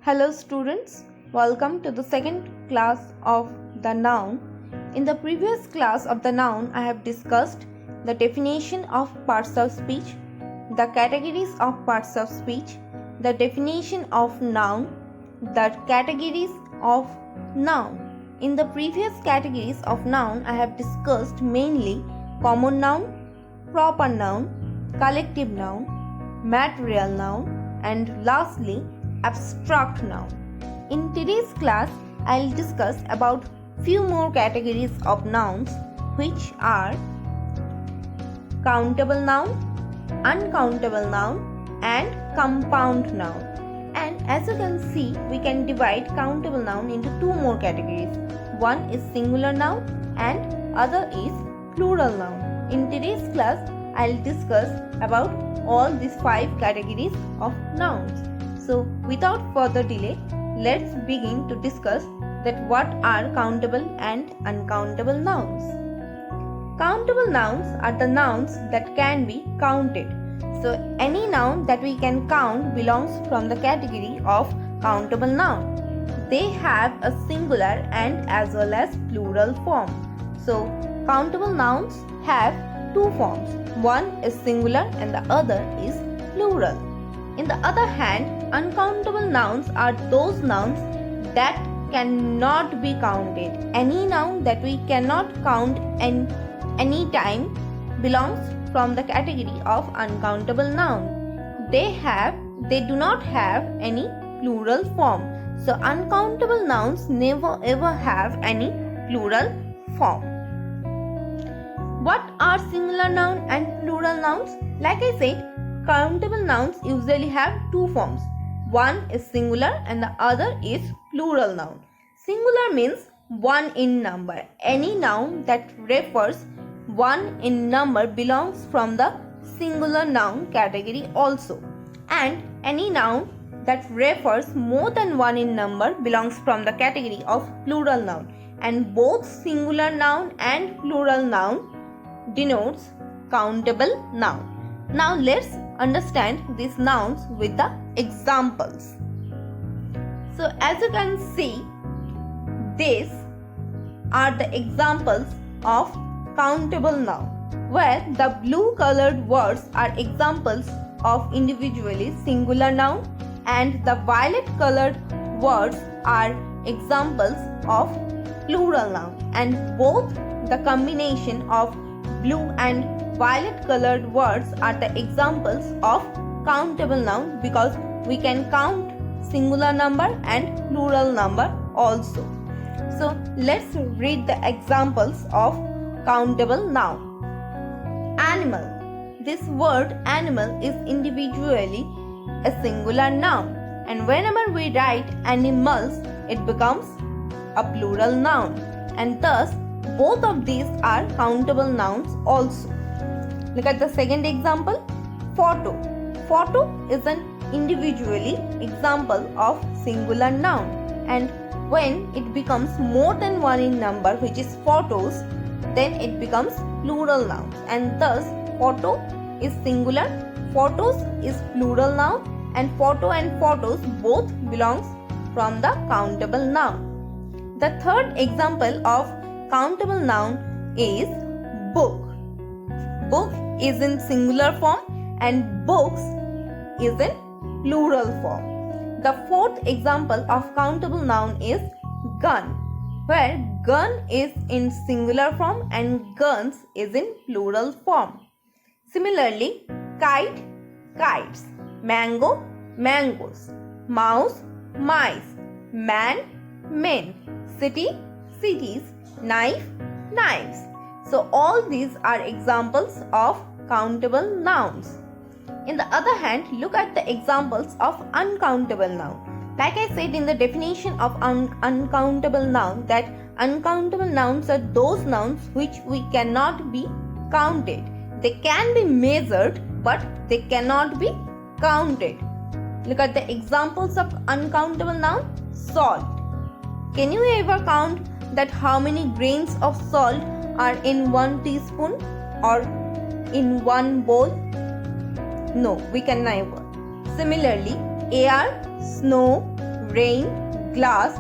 Hello students, welcome to the second class of the noun. In the previous class of the noun, I have discussed the definition of parts of speech, the categories of parts of speech, the definition of noun, the categories of noun. In the previous categories of noun, I have discussed mainly common noun, proper noun, collective noun, material noun, and lastly abstract noun. In today's class, I'll discuss about few more categories of nouns, which are countable noun, uncountable noun, and compound noun. And as you can see, we can divide countable noun into two more categories. One is singular noun and other is plural noun. In today's class, I'll discuss about all these 5 categories of nouns. So without further delay, let's begin to discuss that what are countable and uncountable nouns. Countable nouns are the nouns that can be counted. So any noun that we can count belongs from the category of countable noun. They have a singular and as well as plural form. So countable nouns have two forms. One is singular and the other is plural. In the other hand, uncountable nouns are those nouns that cannot be counted. Any noun that we cannot count any time belongs from the category of uncountable noun. They do not have any plural form. So uncountable nouns never ever have any plural form. What are singular noun and plural nouns? Like I said, countable nouns usually have two forms. One is singular and the other is plural noun. Singular means one in number. Any noun that refers one in number belongs from the singular noun category also. And any noun that refers more than one in number belongs from the category of plural noun. And both singular noun and plural noun denotes countable noun. Now let's understand these nouns with the examples. So as you can see, these are the examples of countable noun, where the blue colored words are examples of individually singular noun and the violet colored words are examples of plural noun, and both the combination of blue and violet colored words are the examples of countable noun because we can count singular number and plural number also. So let's read the examples of countable noun. Animal. This word animal is individually a singular noun, and whenever we write animals, it becomes a plural noun, and thus both of these are countable nouns also. Look at the second example, photo. Photo is an individually example of singular noun, and when it becomes more than one in number, which is photos, then it becomes plural nouns, and thus photo is singular, photos is plural noun, and photo and photos both belongs from the countable noun. The third example of countable noun is book. Book is in singular form and books is in plural form. The fourth example of countable noun is gun, where gun is in singular form and guns is in plural form. Similarly, kite, kites, mango, mangoes, mouse, mice, man, men, city, cities, knife, knives. So all these are examples of countable nouns. In the other hand, look at the examples of uncountable noun. Like I said in the definition of uncountable noun, that uncountable nouns are those nouns which we cannot be counted. They can be measured, but they cannot be counted. Look at the examples of uncountable noun. Salt. Can you ever count that how many grains of salt are in 1 teaspoon or in 1 bowl? No, we can never. Similarly, air, snow, rain, glass,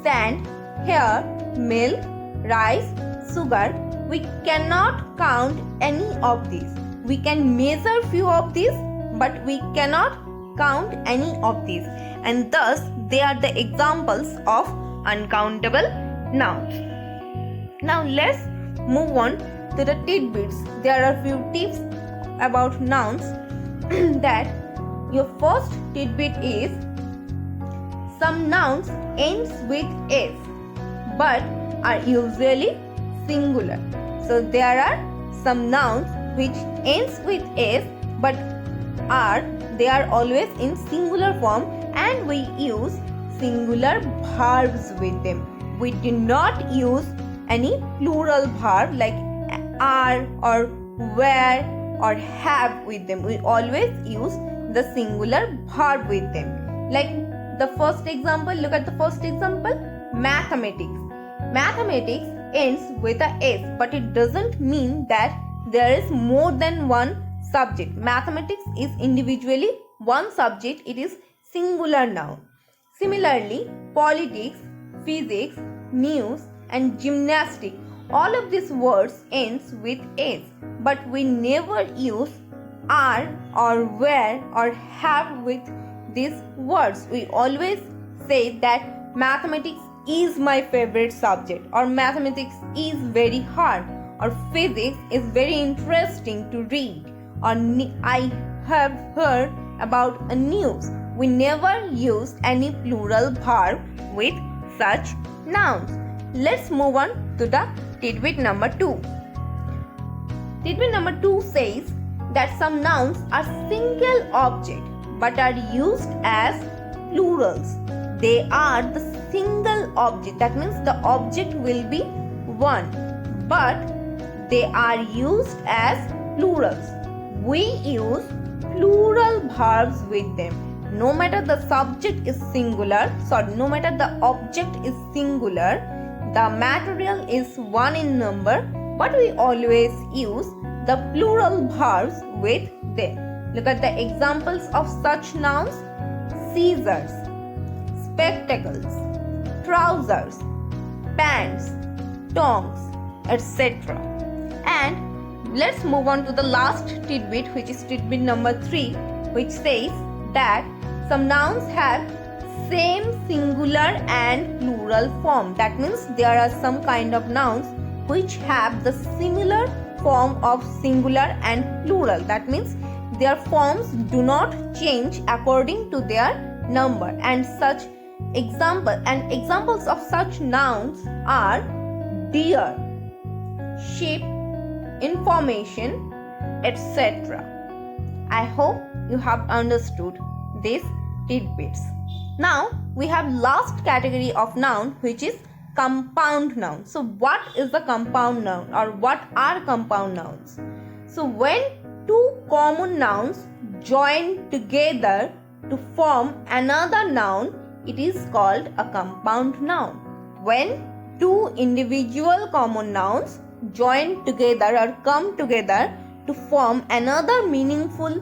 sand, hair, milk, rice, sugar. We cannot count any of these. We can measure few of these, but we cannot count any of these, and thus they are the examples of uncountable nouns. Now let's move on to the tidbits. There are few tips about nouns that your first tidbit is some nouns ends with s but are usually singular. So there are some nouns which ends with s but they are always in singular form, and we use singular verbs with them. We do not use any plural verb like are or were or have with them. We always use the singular verb with them. Like the first example, look at the first example, mathematics. Mathematics ends with a s, but it doesn't mean that there is more than one subject. Mathematics is individually one subject, it is singular noun. Similarly, politics, physics, news and gymnastics, all of these words ends with s, but we never use are or were or have with these words. We always say that mathematics is my favorite subject, or mathematics is very hard, or physics is very interesting to read, or I have heard about a news. We never use any plural verb with such nouns. Let's move on to the tidbit number 2. Tidbit number 2 says that some nouns are single object but are used as plurals. They are the single object, that means the object will be one, but they are used as plurals. We use plural verbs with them. No matter the subject is singular, no matter the object is singular, the material is one in number, but we always use the plural verbs with them. Look at the examples of such nouns: scissors, spectacles, trousers, pants, tongs, etc. And let's move on to the last tidbit, which is tidbit number 3, which says that some nouns have same singular and plural form. That means there are some kind of nouns which have the similar form of singular and plural. That means their forms do not change according to their number. And examples of such nouns are deer, sheep, information, etc. I hope you have understood these tidbits. Now we have last category of noun, which is compound noun. So what is the compound noun, or what are compound nouns? So when two common nouns join together to form another noun, it is called a compound noun. When two individual common nouns join together or come together to form another meaningful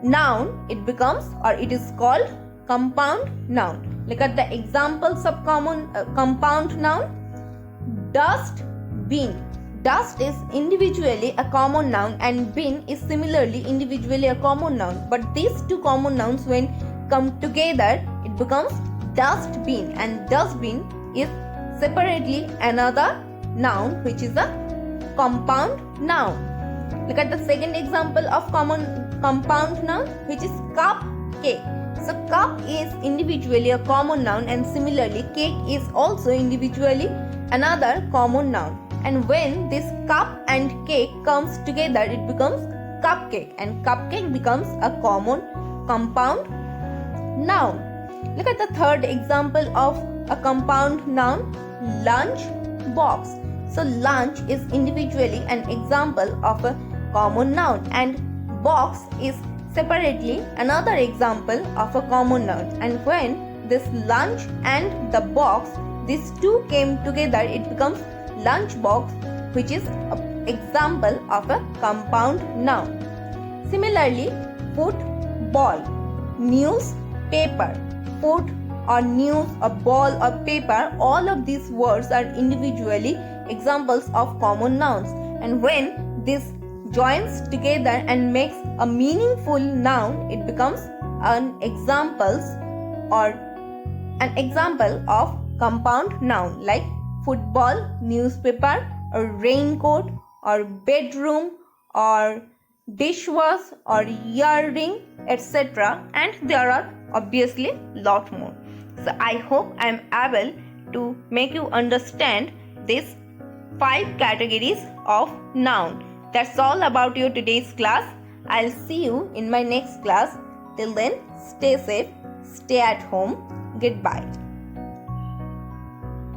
noun, it is called compound noun. Look at the examples of compound noun. Dust, bin. Dust is individually a common noun and bin is similarly individually a common noun. But these two common nouns, when come together, it becomes dustbin, and dustbin is separately another noun, which is a compound noun. Look at the second example of compound noun, which is cupcake. So cup is individually a common noun, and similarly cake is also individually another common noun. And when this cup and cake comes together, it becomes cupcake, and cupcake becomes a common compound noun. Look at the third example of a compound noun, lunch box. So lunch is individually an example of a common noun, and box is separately another example of a common noun. And when this lunch and the box, these two came together, it becomes lunch box, which is an example of a compound noun. Similarly, football, newspaper, or news, a ball or paper, all of these words are individually examples of common nouns. And when this joins together and makes a meaningful noun, it becomes an example of compound noun, like football, newspaper, or raincoat, or bedroom, or dishwash, or earring, etc. And there are obviously lot more. So I hope I am able to make you understand these 5 categories of noun. That's all about your today's class. I'll see you in my next class. Till then, stay safe, stay at home. Goodbye.